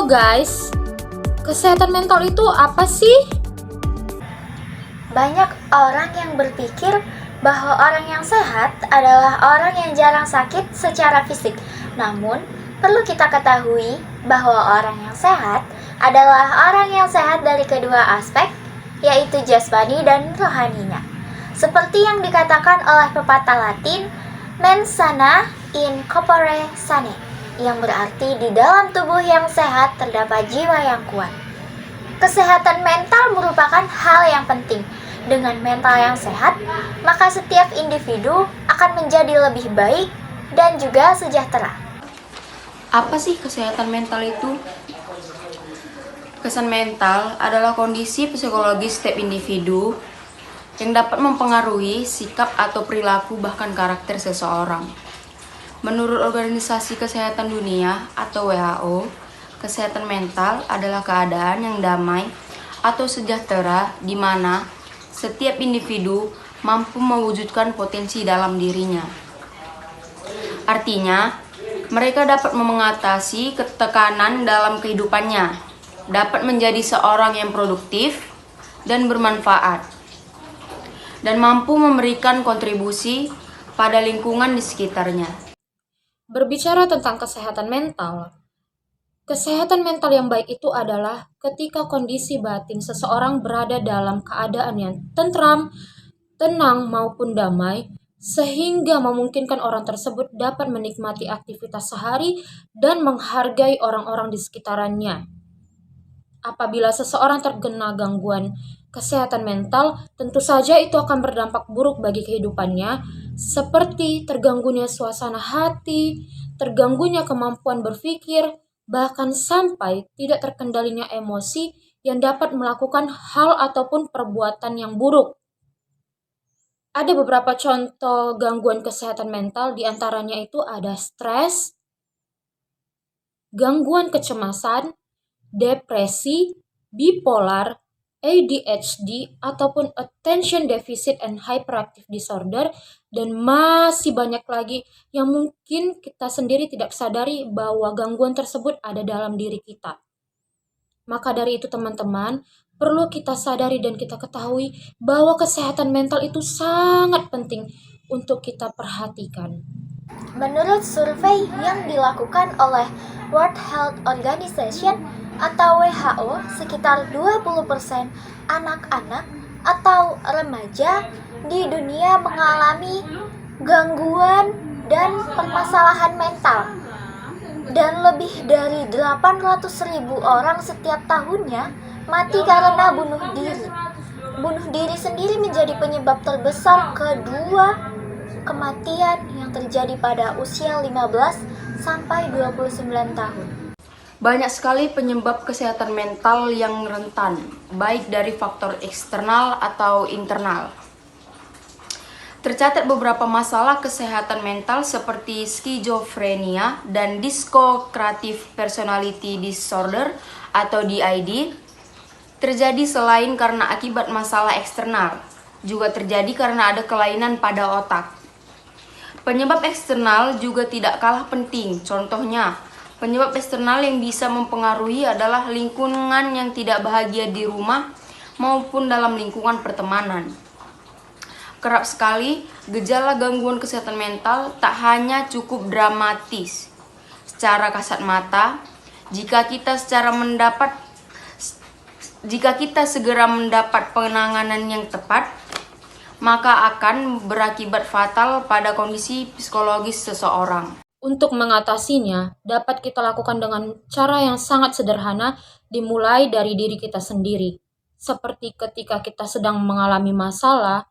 guys, kesehatan mental itu apa sih? Banyak orang yang berpikir bahwa orang yang sehat adalah orang yang jarang sakit secara fisik. Namun, perlu kita ketahui bahwa orang yang sehat adalah orang yang sehat dari kedua aspek, yaitu jasmani dan rohaninya. Seperti yang dikatakan oleh pepatah Latin, mens sana in corpore sane, yang berarti di dalam tubuh yang sehat terdapat jiwa yang kuat. Kesehatan mental merupakan hal yang penting. Dengan mental yang sehat, maka setiap individu akan menjadi lebih baik dan juga sejahtera. Apa sih kesehatan mental itu? Kesehatan mental adalah kondisi psikologis setiap individu yang dapat mempengaruhi sikap atau perilaku bahkan karakter seseorang. Menurut Organisasi Kesehatan Dunia atau WHO, kesehatan mental adalah keadaan yang damai atau sejahtera di mana setiap individu mampu mewujudkan potensi dalam dirinya. Artinya, mereka dapat mengatasi ketekanan dalam kehidupannya, dapat menjadi seorang yang produktif dan bermanfaat, dan mampu memberikan kontribusi pada lingkungan di sekitarnya. Berbicara tentang kesehatan mental yang baik itu adalah ketika kondisi batin seseorang berada dalam keadaan yang tentram, tenang maupun damai, sehingga memungkinkan orang tersebut dapat menikmati aktivitas sehari dan menghargai orang-orang di sekitarnya. Apabila seseorang terkena gangguan kesehatan mental, tentu saja itu akan berdampak buruk bagi kehidupannya, seperti terganggunya suasana hati, terganggunya kemampuan berpikir, bahkan sampai tidak terkendalinya emosi yang dapat melakukan hal ataupun perbuatan yang buruk. Ada beberapa contoh gangguan kesehatan mental, diantaranya itu ada stres, gangguan kecemasan, depresi, bipolar, ADHD, ataupun Attention Deficit and Hyperactive Disorder, dan masih banyak lagi yang mungkin kita sendiri tidak sadari bahwa gangguan tersebut ada dalam diri kita. Maka dari itu teman-teman, perlu kita sadari dan kita ketahui bahwa kesehatan mental itu sangat penting untuk kita perhatikan. Menurut survei yang dilakukan oleh World Health Organization atau WHO, sekitar 20% anak-anak atau remaja di dunia mengalami gangguan dan permasalahan mental. Dan lebih dari 800.000 orang setiap tahunnya mati karena bunuh diri. Bunuh diri sendiri menjadi penyebab terbesar kedua kematian yang terjadi pada usia 15 sampai 29 tahun. Banyak sekali penyebab kesehatan mental yang rentan, baik dari faktor eksternal atau internal. Tercatat beberapa masalah kesehatan mental seperti skizofrenia dan disocrative personality disorder atau DID terjadi selain karena akibat masalah eksternal, juga terjadi karena ada kelainan pada otak. Penyebab eksternal juga tidak kalah penting. Contohnya, penyebab eksternal yang bisa mempengaruhi adalah lingkungan yang tidak bahagia di rumah maupun dalam lingkungan pertemanan. Kerap sekali, gejala gangguan kesehatan mental tak hanya cukup dramatis secara kasat mata. Jika kita segera mendapat penanganan yang tepat, maka akan berakibat fatal pada kondisi psikologis seseorang. Untuk mengatasinya, dapat kita lakukan dengan cara yang sangat sederhana, dimulai dari diri kita sendiri. Seperti ketika kita sedang mengalami masalah,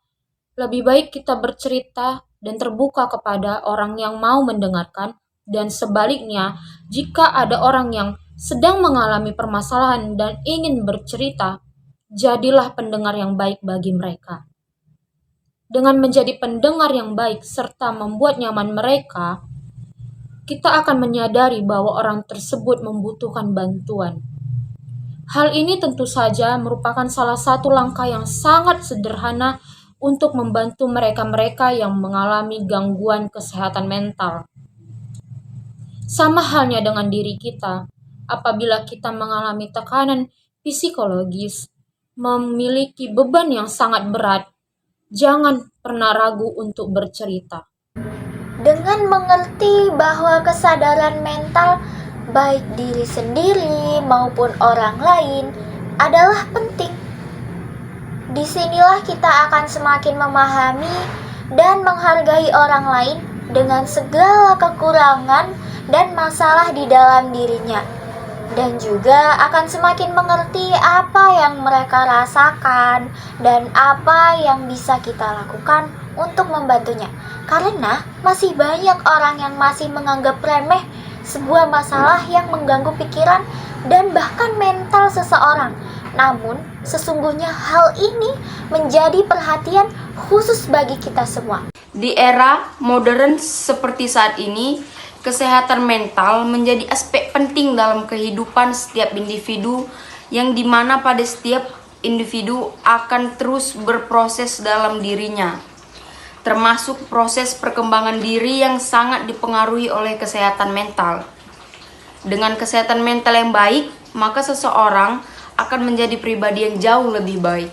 lebih baik kita bercerita dan terbuka kepada orang yang mau mendengarkan, dan sebaliknya, jika ada orang yang sedang mengalami permasalahan dan ingin bercerita, jadilah pendengar yang baik bagi mereka. Dengan menjadi pendengar yang baik serta membuat nyaman mereka, kita akan menyadari bahwa orang tersebut membutuhkan bantuan. Hal ini tentu saja merupakan salah satu langkah yang sangat sederhana untuk membantu mereka-mereka yang mengalami gangguan kesehatan mental. Sama halnya dengan diri kita, apabila kita mengalami tekanan psikologis, memiliki beban yang sangat berat, jangan pernah ragu untuk bercerita. Dengan mengerti bahwa kesadaran mental baik diri sendiri maupun orang lain adalah penting. Disinilah kita akan semakin memahami dan menghargai orang lain dengan segala kekurangan dan masalah di dalam dirinya. Dan juga akan semakin mengerti apa yang mereka rasakan dan apa yang bisa kita lakukan untuk membantunya. Karena masih banyak orang yang masih menganggap remeh sebuah masalah yang mengganggu pikiran dan bahkan mental seseorang. Namun, sesungguhnya hal ini menjadi perhatian khusus bagi kita semua. Di era modern seperti saat ini, kesehatan mental menjadi aspek penting dalam kehidupan setiap individu, yang dimana pada setiap individu akan terus berproses dalam dirinya, termasuk proses perkembangan diri yang sangat dipengaruhi oleh kesehatan mental. Dengan kesehatan mental yang baik, maka seseorang akan menjadi pribadi yang jauh lebih baik.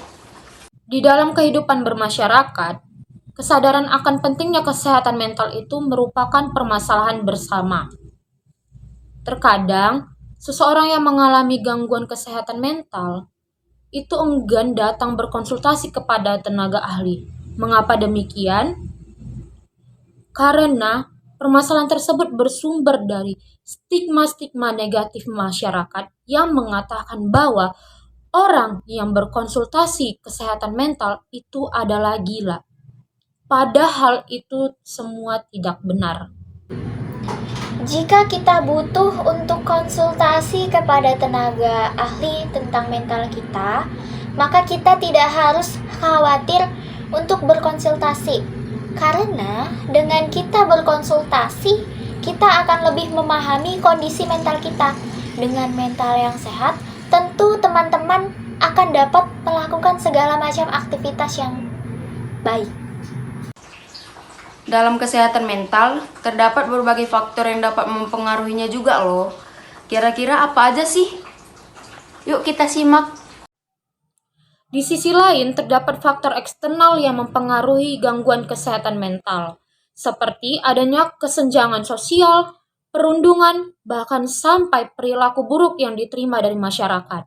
Di dalam kehidupan bermasyarakat, kesadaran akan pentingnya kesehatan mental itu merupakan permasalahan bersama. Terkadang, seseorang yang mengalami gangguan kesehatan mental itu enggan datang berkonsultasi kepada tenaga ahli. Mengapa demikian? Karena permasalahan tersebut bersumber dari stigma-stigma negatif masyarakat yang mengatakan bahwa orang yang berkonsultasi kesehatan mental itu adalah gila. Padahal itu semua tidak benar. Jika kita butuh untuk konsultasi kepada tenaga ahli tentang mental kita, maka kita tidak harus khawatir untuk berkonsultasi. Karena dengan kita berkonsultasi, kita akan lebih memahami kondisi mental kita. Dengan mental yang sehat, tentu teman-teman akan dapat melakukan segala macam aktivitas yang baik. Dalam kesehatan mental, terdapat berbagai faktor yang dapat mempengaruhinya juga loh. Kira-kira apa aja sih? Yuk kita simak. Di sisi lain, terdapat faktor eksternal yang mempengaruhi gangguan kesehatan mental, seperti adanya kesenjangan sosial, perundungan, bahkan sampai perilaku buruk yang diterima dari masyarakat.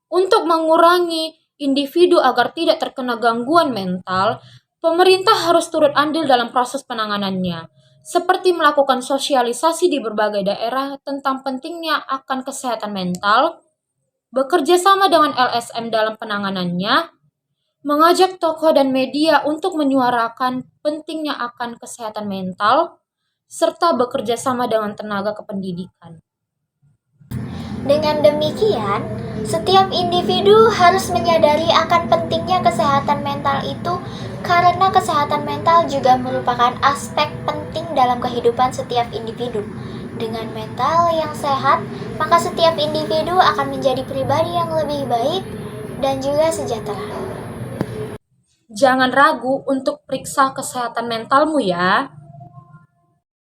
Untuk mengurangi individu agar tidak terkena gangguan mental, pemerintah harus turut andil dalam proses penanganannya, seperti melakukan sosialisasi di berbagai daerah tentang pentingnya akan kesehatan mental, bekerja sama dengan LSM dalam penanganannya, mengajak tokoh dan media untuk menyuarakan pentingnya akan kesehatan mental, serta bekerja sama dengan tenaga kependidikan. Dengan demikian, setiap individu harus menyadari akan pentingnya kesehatan mental itu karena kesehatan mental juga merupakan aspek penting dalam kehidupan setiap individu. Dengan mental yang sehat, maka setiap individu akan menjadi pribadi yang lebih baik dan juga sejahtera. Jangan ragu untuk periksa kesehatan mentalmu ya.